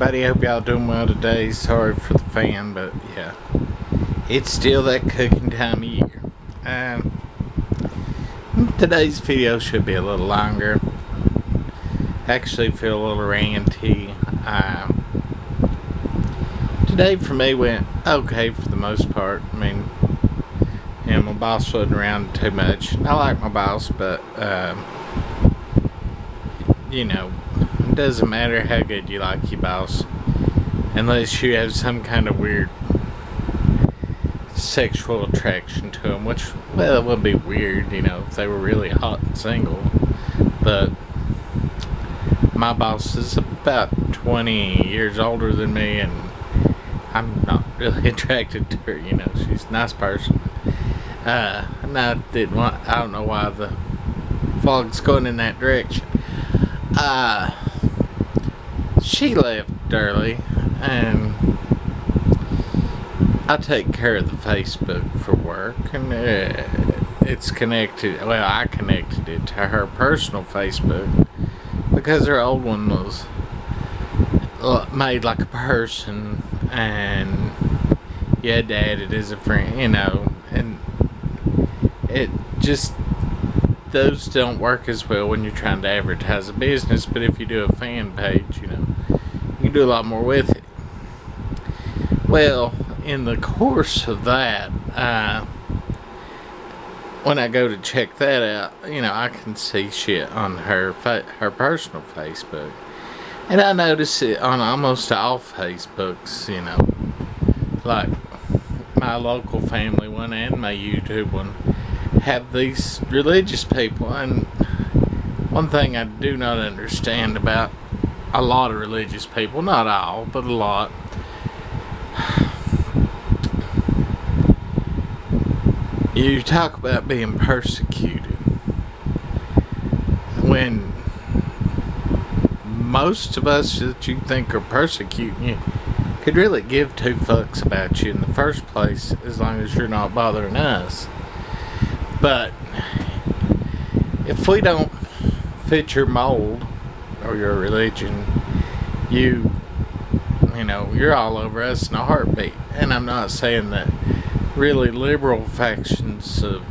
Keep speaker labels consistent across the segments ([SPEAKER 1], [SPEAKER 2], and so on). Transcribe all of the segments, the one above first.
[SPEAKER 1] everybody, hope y'all doing well today. Sorry for the fan, but yeah, it's still that cooking time of year. Today's video should be a little longer. Actually feel a little ranty. Today for me went okay for the most part. I mean, my boss wasn't around too much. I like my boss, but it doesn't matter how good you like your boss unless you have some kind of weird sexual attraction to him, which, well, it would be weird, if they were really hot and single. But my boss is about 20 years older than me, and I'm not really attracted to her. She's a nice person. And I don't know why the fog's going in that direction. She left early, and I take care of the Facebook for work, and it's connected. Well, I connected it to her personal Facebook because her old one was made like a person, and you had to add it as a friend, and it just, those don't work as well when you're trying to advertise a business. But if you do a fan page, you can do a lot more with it. Well, in the course of that, when I go to check that out, I can see shit on her personal Facebook, and I notice it on almost all Facebooks. Like my local family one and my YouTube one have these religious people. And one thing I do not understand about a lot of religious people, not all, but a lot, you talk about being persecuted when most of us that you think are persecuting you could really give two fucks about you in the first place, as long as you're not bothering us. But if we don't fit your mold or your religion, you're all over us in a heartbeat. And I'm not saying that really liberal factions of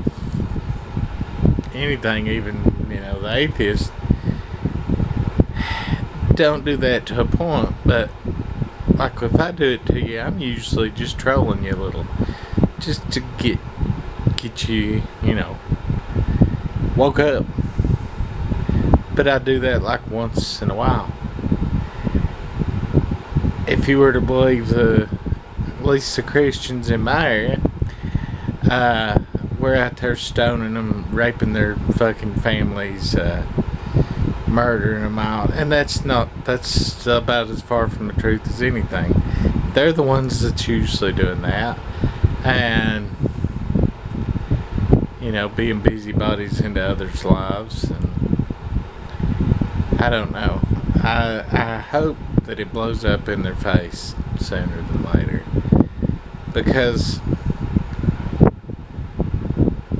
[SPEAKER 1] anything, even the atheists, don't do that to a point. But like, if I do it to you, I'm usually just trolling you a little, just to get you, woke up. But I do that like once in a while. If you were to believe at least the Christians in my area, we're out there stoning them, raping their fucking families, murdering them out, and that's about as far from the truth as anything. They're the ones that's usually doing that, and being busybodies into others' lives. And I don't know. I hope that it blows up in their face sooner than later, because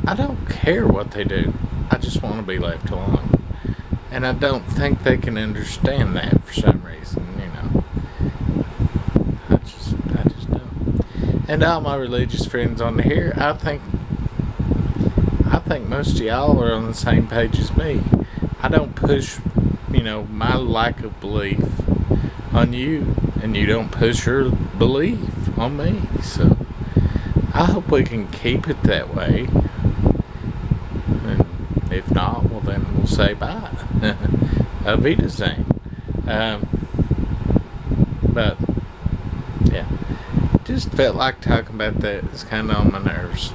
[SPEAKER 1] I don't care what they do. I just want to be left alone. And I don't think they can understand that for some reason, I just don't. And all my religious friends on here, I think most of y'all are on the same page as me. I don't push, my lack of belief on you, and you don't push your belief on me. So I hope we can keep it that way. And if not, well, then we'll say bye. Auf Wiedersehen. But yeah, just felt like talking about that. It's kind of on my nerves.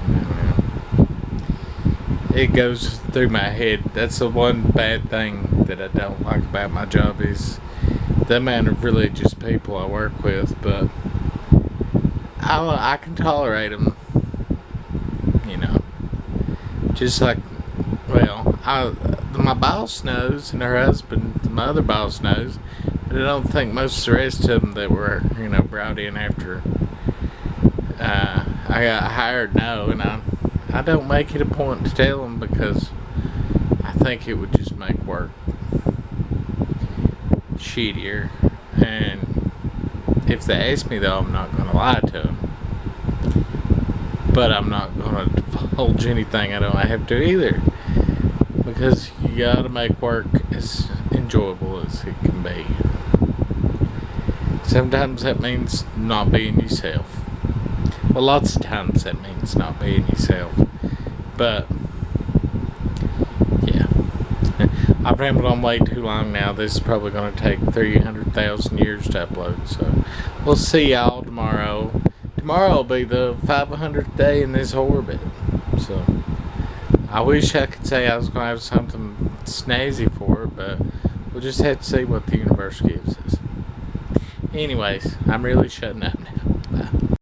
[SPEAKER 1] It goes through my head. That's the one bad thing that I don't like about my job, is the amount of religious people I work with. But I can tolerate them, just like, well, my boss knows, and her husband, my other boss, knows, but I don't think most of the rest of them that were, brought in after I got hired know. And I don't make it a point to tell them, because I think it would just make work shittier. And If they ask me, though, I'm not going to lie to them. But I'm not going to divulge anything I don't have to either. Because you got to make work as enjoyable as it can be. Sometimes that means not being yourself. Well, lots of times that means not being yourself. But, yeah. I've rambled on way too long now. This is probably going to take 300,000 years to upload. So, we'll see y'all tomorrow. Tomorrow will be the 500th day in this orbit. So, I wish I could say I was going to have something snazzy for it, but we'll just have to see what the universe gives us. Anyways, I'm really shutting up now. Bye.